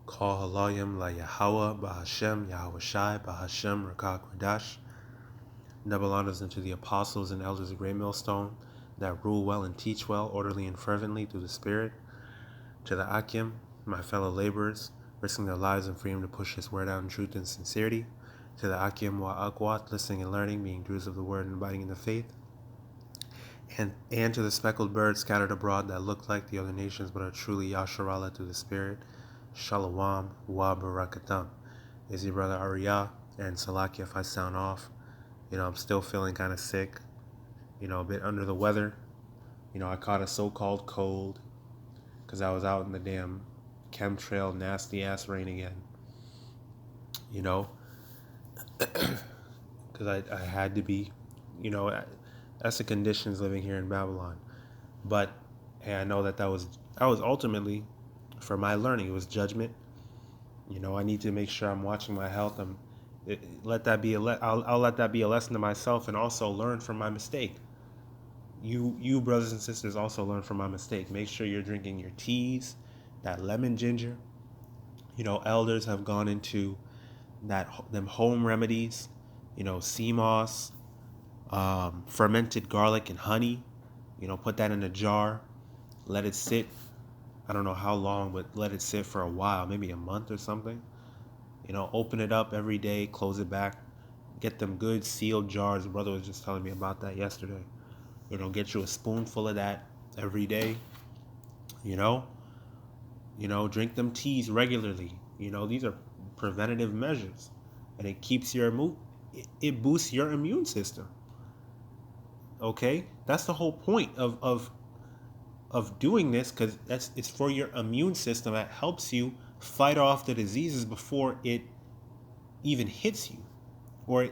Call HALALYAM la YAHAWAH BAHASHAM YAHAWASHI BAHASHAM RAWCHAA QADASH. Double honors unto the apostles and elders of Great Millstone that rule well and teach well, orderly and fervently through the Spirit. To the Akim, my fellow laborers, risking their lives and freedom to push His word out in truth and sincerity. To the Akim YAHAWAH, listening and learning, being doers of the word and abiding in the faith. And to the speckled birds scattered abroad that look like the other nations but are truly Yasharallah through the Spirit. Shalom wa barakatam. Is your brother Ariyah, and Salakia if I sound off. I'm still feeling kind of sick, a bit under the weather. I caught a so-called cold because I was out in the damn chemtrail nasty ass rain again. Because I had to be, that's the conditions living here in Babylon. But hey, I know that was ultimately for my learning. It was judgment. I need to make sure I'm watching my health. I'll let that be a lesson to myself, and also learn from my mistake. You brothers and sisters also learn from my mistake. Make sure you're drinking your teas, that lemon ginger. Elders have gone into them home remedies. Sea moss, fermented garlic and honey. Put that in a jar, let it sit. I don't know how long, but let it sit for a while, maybe a month or something. Open it up every day, close it back, get them good sealed jars. The brother was just telling me about that yesterday. Get you a spoonful of that every day. Drink them teas regularly. These are preventative measures, and it keeps it boosts your immune system. Okay, that's the whole point of doing this, because it's for your immune system. That helps you fight off the diseases before it even hits you, or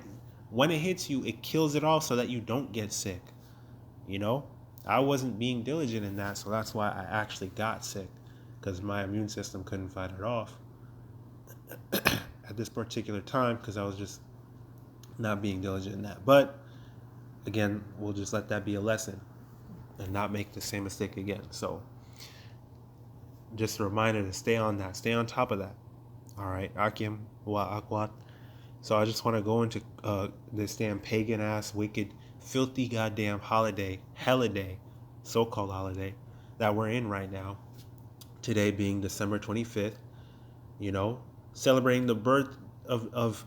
when it hits you, it kills it off so that you don't get sick. I wasn't being diligent in that, so that's why I actually got sick, because my immune system couldn't fight it off at this particular time, because I was just not being diligent in that. But again, we'll just let that be a lesson and not make the same mistake again. So just a reminder to stay on that, stay on top of that. All right, Akim wa Akwat. So I just want to go into this damn pagan ass, wicked, filthy goddamn holiday, so-called holiday that we're in right now. Today being December 25th, celebrating the birth of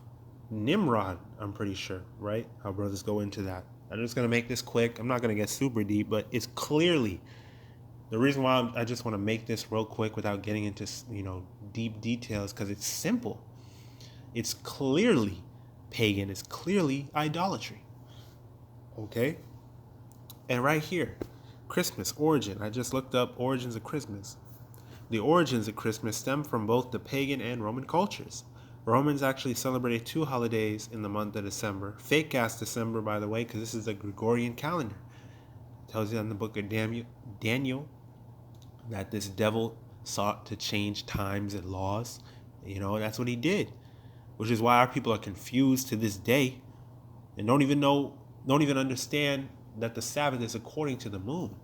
Nimrod, I'm pretty sure, right? Our brothers go into that. I'm just going to make this quick. I'm not going to get super deep, but it's clearly the reason why I just want to make this real quick without getting into, deep details, because it's simple. It's clearly pagan. It's clearly idolatry. Okay? And right here, Christmas, origin. I just looked up origins of Christmas. The origins of Christmas stem from both the pagan and Roman cultures. Romans actually celebrated 2 holidays in the month of December. Fake-ass December, by the way, because this is a Gregorian calendar. It tells you in the book of Daniel that this devil sought to change times and laws. That's what he did. Which is why our people are confused to this day and don't even understand that the Sabbath is according to the moon.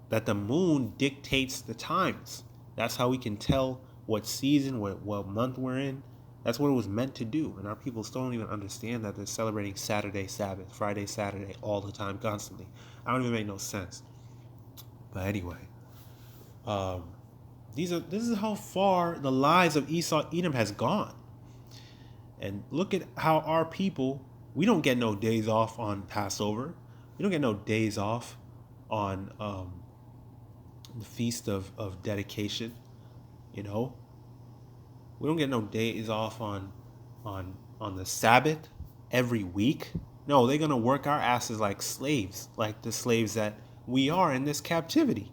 That the moon dictates the times. That's how we can tell what season, what month we're in. That's what it was meant to do. And our people still don't even understand that they're celebrating Saturday, Sabbath, Friday, Saturday, all the time, constantly. I don't even make no sense. But anyway, this is how far the lies of Esau, Edom has gone. And look at how our people, we don't get no days off on Passover. We don't get no days off on the Feast of Dedication. We don't get no days off on the Sabbath every week. No, they're going to work our asses like slaves, like the slaves that we are in this captivity.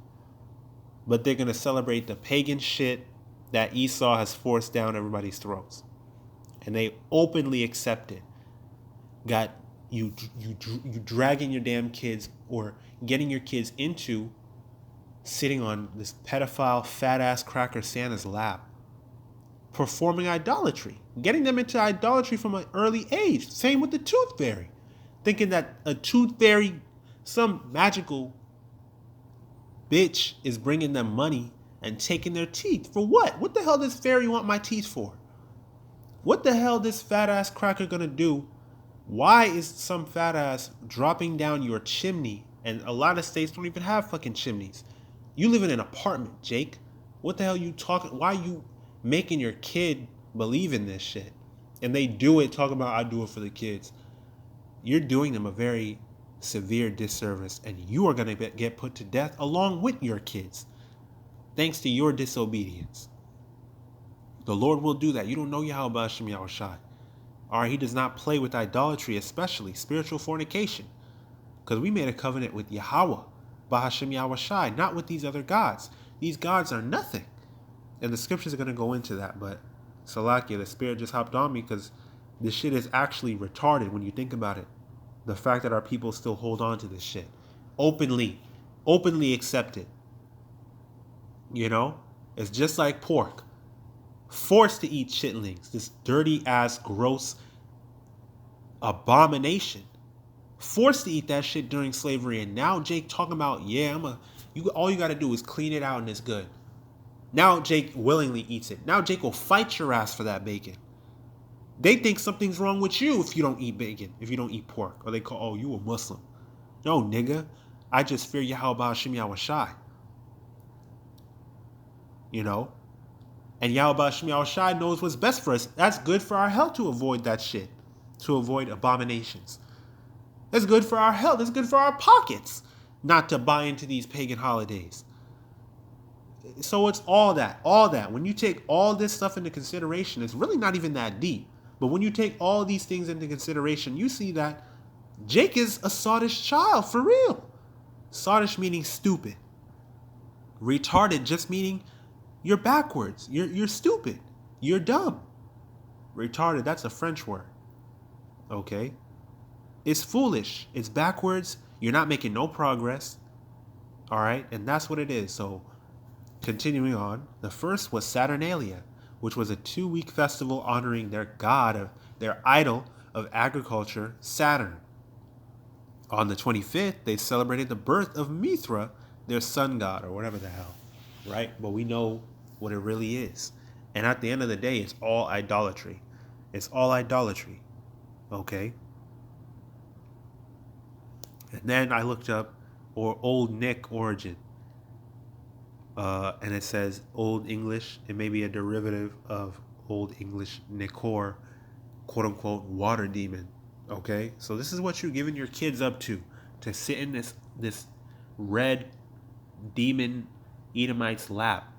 But they're going to celebrate the pagan shit that Esau has forced down everybody's throats. And they openly accept it. Got you dragging your damn kids, or getting your kids into sitting on this pedophile fat ass cracker Santa's lap, performing idolatry, getting them into idolatry from an early age. Same with the tooth fairy, thinking that a tooth fairy, some magical bitch, is bringing them money and taking their teeth. For what? What the hell does fairy want my teeth for? What the hell this fat ass cracker gonna do? Why is some fat ass dropping down your chimney? And a lot of states don't even have fucking chimneys. You live in an apartment, Jake. What the hell you talking? Why you making your kid believe in this shit? And they do it talking about I do it for the kids. You're doing them a very severe disservice, and you are going to get put to death along with your kids, thanks to your disobedience. The Lord will do that. You don't know YAHAWAH and His. All right, He does not play with idolatry, especially spiritual fornication, because we made a covenant with YAHAWAH, BAHASHAM YAHAWASHI, not with these other gods. These gods are nothing. And the scriptures are going to go into that, but Salakia, the Spirit just hopped on me because this shit is actually retarded when you think about it. The fact that our people still hold on to this shit. Openly accept it. You know? It's just like pork. Forced to eat chitlings. This dirty ass, gross abomination. Forced to eat that shit during slavery. And now Jake talking about, all you got to do is clean it out and it's good. Now Jake willingly eats it. Now Jake will fight your ass for that bacon. They think something's wrong with you if you don't eat bacon, if you don't eat pork. Or they call, you a Muslim. No, nigga. I just fear YAHAWAH and His. You know? And YAHAWAH and His knows what's best for us. That's good for our health to avoid that shit. To avoid abominations. That's good for our health. That's good for our pockets. Not to buy into these pagan holidays. So it's all that. When you take all this stuff into consideration, it's really not even that deep. But when you take all these things into consideration, you see that Jake is a sottish child, for real. Sottish meaning stupid. Retarded just meaning you're backwards. You're stupid. You're dumb. Retarded, that's a French word. Okay? It's foolish. It's backwards. You're not making no progress. All right? And that's what it is. So, continuing on, the first was Saturnalia, which was a 2-week festival honoring their their idol of agriculture, Saturn. On the 25th, they celebrated the birth of Mithra, their sun god, or whatever the hell, right? But we know what it really is. And at the end of the day, it's all idolatry. It's all idolatry, okay? And then I looked up Old Nick origin. And it says Old English. It may be a derivative of Old English Nikor, quote unquote, water demon. Okay, so this is what you're giving your kids up to sit in this red demon Edomite's lap,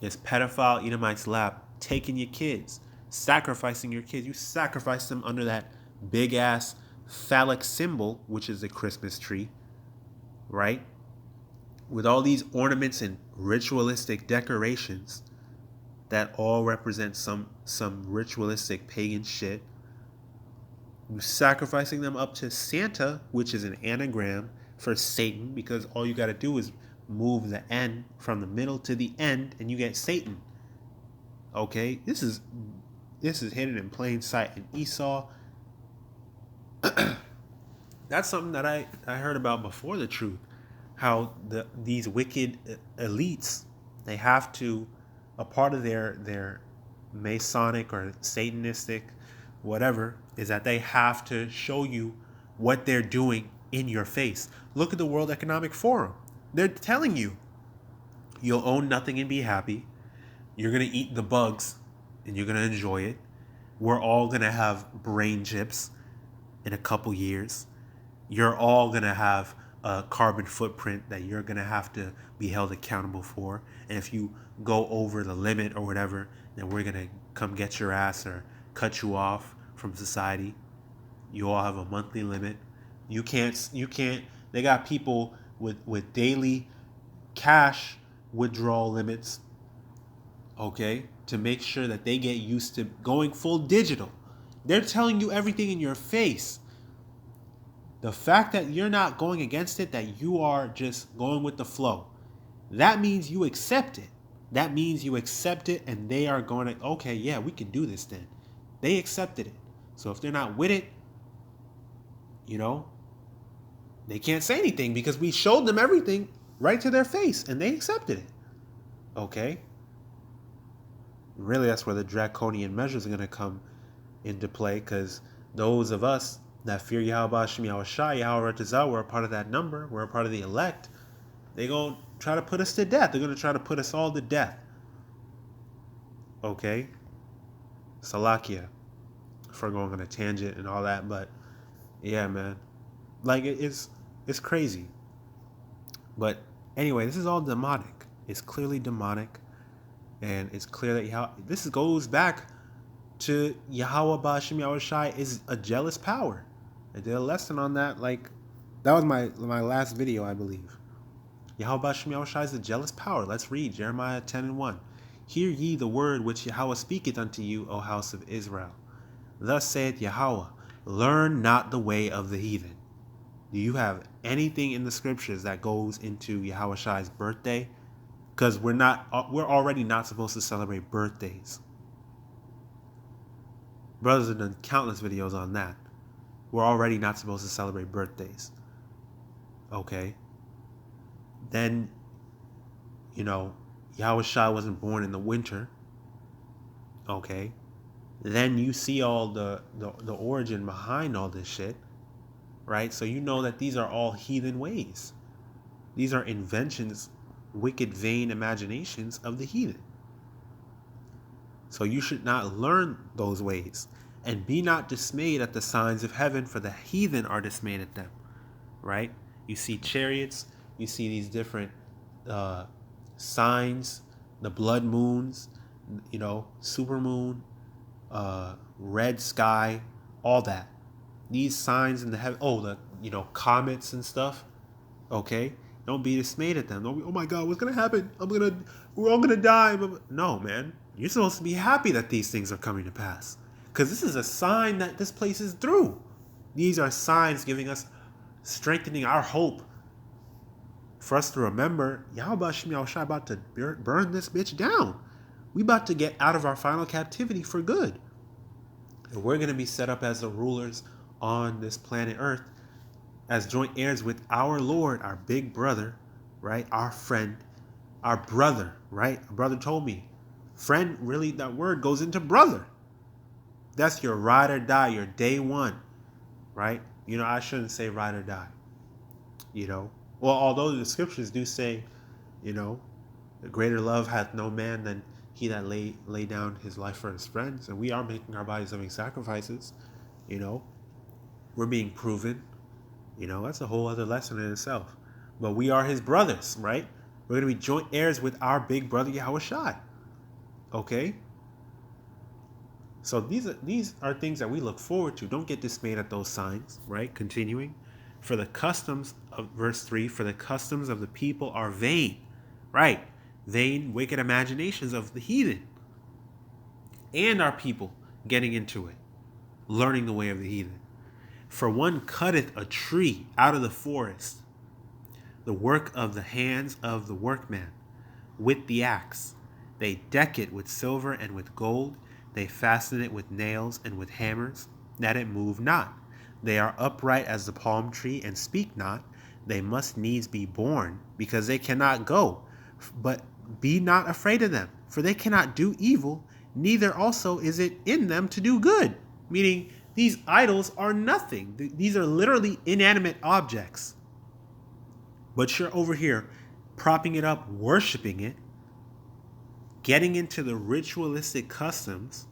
this pedophile Edomite's lap, taking your kids, sacrificing your kids. You sacrifice them under that big ass phallic symbol, which is the Christmas tree, right? With all these ornaments and ritualistic decorations that all represent some ritualistic pagan shit. You're sacrificing them up to Santa, which is an anagram for Satan, because all you got to do is move the N from the middle to the end and you get Satan. Okay? This is hidden in plain sight. And Esau, that's something that I heard about before the truth. How these wicked elites, they have to, a part of their Masonic or Satanistic, whatever, is that they have to show you what they're doing in your face. Look at the World Economic Forum. They're telling you, you'll own nothing and be happy. You're going to eat the bugs and you're going to enjoy it. We're all going to have brain chips in a couple years. You're all going to have a carbon footprint that you're going to have to be held accountable for. And if you go over the limit or whatever, then we're going to come get your ass or cut you off from society. You all have a monthly limit. You can't, they got people with daily cash withdrawal limits, okay, to make sure that they get used to going full digital. They're telling you everything in your face. The fact that you're not going against it, that you are just going with the flow, that means you accept it. That means you accept it and they are going to, okay, yeah, we can do this then. They accepted it. So if they're not with it, they can't say anything because we showed them everything right to their face and they accepted it. Okay? Really, that's where the draconian measures are going to come into play, because those of us that fear Yahweh, YAHAWASHI, YAHAWADAH, we're a part of that number. We're a part of the elect. They're going to try to put us to death. They're going to try to put us all to death. Okay? Salakia. For going on a tangent and all that, but yeah, man. Like, it's crazy. But anyway, this is all demonic. It's clearly demonic. And it's clear that this goes back to Yahweh BAHASHAM YAHAWASHI is a jealous power. I did a lesson on that. Like, that was my last video, I believe. Yahweh BAHASHAM YAHAWASHI is a jealous power. Let's read Jeremiah 10:1. Hear ye the word which Yahweh speaketh unto you, O house of Israel. Thus saith Yahweh, learn not the way of the heathen. Do you have anything in the scriptures that goes into YAHAWASHI's birthday? Because we're already not supposed to celebrate birthdays. Brothers have done countless videos on that. We're already not supposed to celebrate birthdays. Okay? Then, YAHAWASHI wasn't born in the winter. Okay? Then you see all the origin behind all this shit. Right? So you know that these are all heathen ways. These are inventions, wicked, vain imaginations of the heathen. So you should not learn those ways. And be not dismayed at the signs of heaven, for the heathen are dismayed at them. Right? You see chariots, you see these different signs, the blood moons, supermoon, red sky, all that. These signs in the heaven, comets and stuff. Okay? Don't be dismayed at them. Don't be, oh my God, what's going to happen? We're all going to die. No, man. You're supposed to be happy that these things are coming to pass. Because this is a sign that this place is through. These are signs giving us, strengthening our hope for us to remember, Yahweh YAHAWASHI about to burn this bitch down. We about to get out of our final captivity for good. And we're going to be set up as the rulers on this planet Earth as joint heirs with our Lord, our big brother, right? Our friend, our brother, right? A brother told me, friend, really, that word goes into brother. That's your ride or die, your day one, right? I shouldn't say ride or die, Well, although the scriptures do say, the greater love hath no man than he that lay down his life for his friends. And we are making our bodies living sacrifices, We're being proven. That's a whole other lesson in itself. But we are his brothers, right? We're going to be joint heirs with our big brother YAHAWASHI. Okay? So these are things that we look forward to. Don't get dismayed at those signs, right? Continuing. For the customs of verse 3, for the customs of the people are vain. Right? Vain, wicked imaginations of the heathen. And our people getting into it. Learning the way of the heathen. For one cutteth a tree out of the forest, the work of the hands of the workman, with the axe. They deck it with silver and with gold. They fasten it with nails and with hammers, that it move not. They are upright as the palm tree, and speak not. They must needs be born, because they cannot go. But be not afraid of them, for they cannot do evil, neither also is it in them to do good. Meaning, these idols are nothing. These are literally inanimate objects. But you're over here propping it up, worshiping it, getting into the ritualistic customs.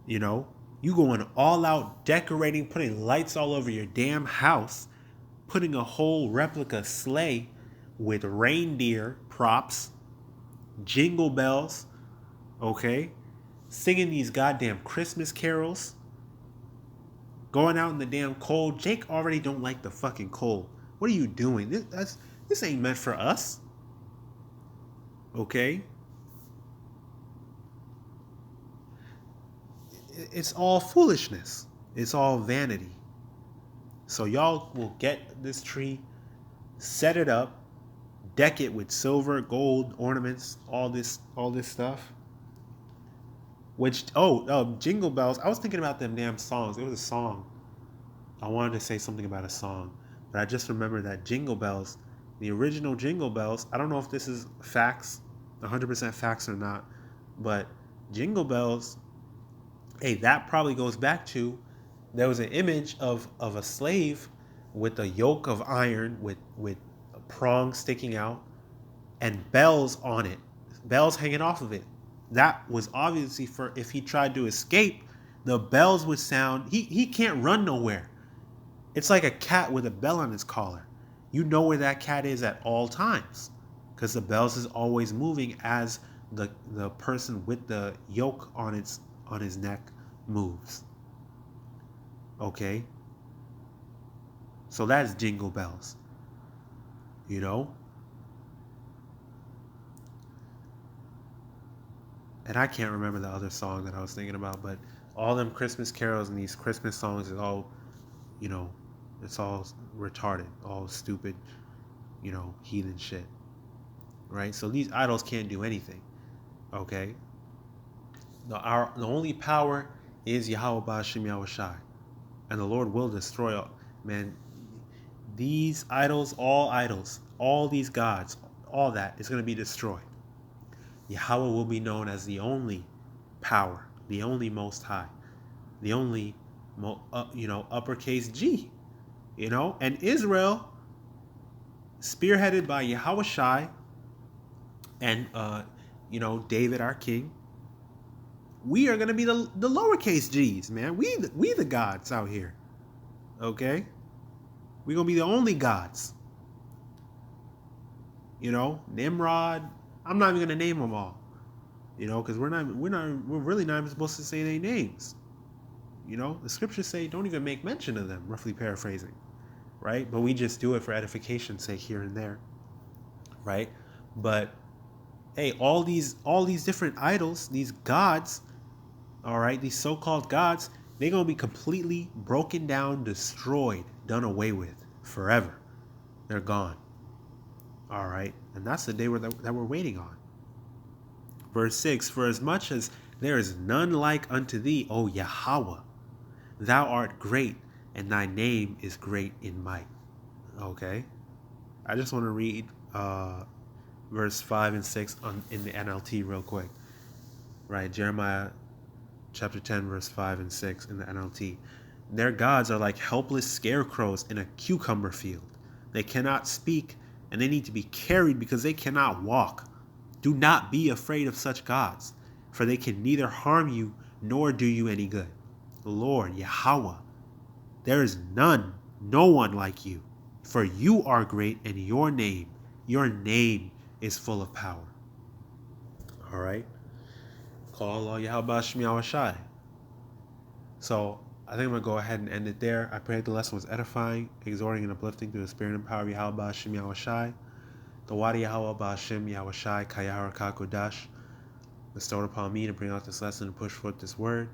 You going all out, decorating, putting lights all over your damn house, putting a whole replica sleigh with reindeer props, jingle bells, okay? Singing these goddamn Christmas carols. Going out in the damn cold. Jake already don't like the fucking cold. What are you doing? This ain't meant for us. Okay? It's all foolishness. It's all vanity. So y'all will get this tree, set it up, deck it with silver, gold, ornaments, all this stuff. Which, Jingle Bells. I was thinking about them damn songs. It was a song. I wanted to say something about a song, but But I just remember that Jingle Bells, the original Jingle Bells, I don't know if this is facts, 100% facts or not, but jingle bells, hey, that probably goes back to, there was an image of a slave with a yoke of iron with a prong sticking out and bells on it, bells hanging off of it. That was obviously for if he tried to escape, the bells would sound. He can't run nowhere. It's like a cat with a bell on its collar. You know where that cat is at all times, because the bells is always moving as the person with the yoke on his neck moves. Okay? So that's jingle bells. You know? And I can't remember the other song that I was thinking about, but all them Christmas carols and these Christmas songs is all, you know, it's all retarded, all stupid, you know, heathen shit. Right? So these idols can't do anything. Okay? The only power is YAHAWAH BAHASHAM YAHAWASHI. And the Lord will destroy all. Man, these idols, all these gods, all that is going to be destroyed. Yahweh will be known as the only power, the only most high, the only, uppercase G, and Israel, spearheaded by YAHAWASHI and, David, our king, we are going to be the lowercase G's, man. We the gods out here, okay? We're going to be the only gods. Nimrod, I'm not even going to name them all, because we're really not even supposed to say their names. The scriptures say don't even make mention of them, roughly paraphrasing, right? But we just do it for edification's sake here and there, right? But hey, all these different idols, these gods, all right, these so-called gods, they're going to be completely broken down, destroyed, done away with forever. They're gone. All right, and that's the day that we're waiting on. Verse 6, for as much as there is none like unto thee, O Yahawah, thou art great, and thy name is great in might. Okay, I just want to read verse 5 and 6 in the NLT real quick. Right, Jeremiah chapter 10, verse 5 and 6 in the NLT. Their gods are like helpless scarecrows in a cucumber field. They cannot speak, and they need to be carried because they cannot walk. Do not be afraid of such gods, for they can neither harm you nor do you any good. The Lord, Yahawah, there is no one like you, for you are great, and your name is full of power. All right? Call Allah YAHAWAH BAHASHAM YAHAWASHI. So I think I'm going to go ahead and end it there. I pray the lesson was edifying, exhorting, and uplifting through the spirit and power of YAHAWAH BAHASHAM YAHAWASHI. The Wadi YAHAWAH BAHASHAM YAHAWASHI Kayahar QADASH bestowed upon me to bring out this lesson and push forth this word.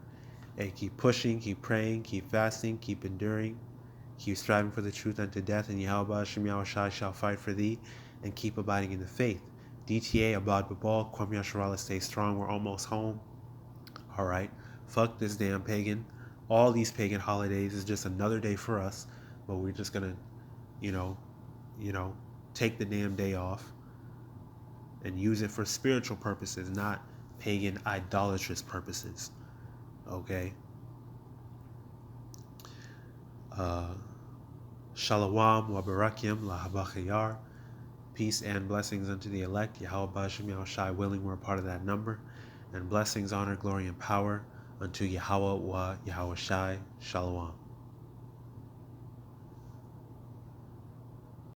Hey, keep pushing, keep praying, keep fasting, keep enduring, keep striving for the truth unto death, and YAHAWAH BAHASHAM YAHAWASHI shall fight for thee, and keep abiding in the faith. DTA, Abad Babal, Kwam Yasharala, stay strong, we're almost home. Alright, fuck this damn pagan. All these pagan holidays is just another day for us, but we're just gonna, take the damn day off and use it for spiritual purposes, not pagan idolatrous purposes. Okay? Shalom wa barakim la habachayar. Peace and blessings unto the elect. YAHAWAH BAHASHAM YAHAWASHI, willing we're a part of that number. And blessings, honor, glory, and power unto YAHAWAH wa YAHAWASHI. Shalom.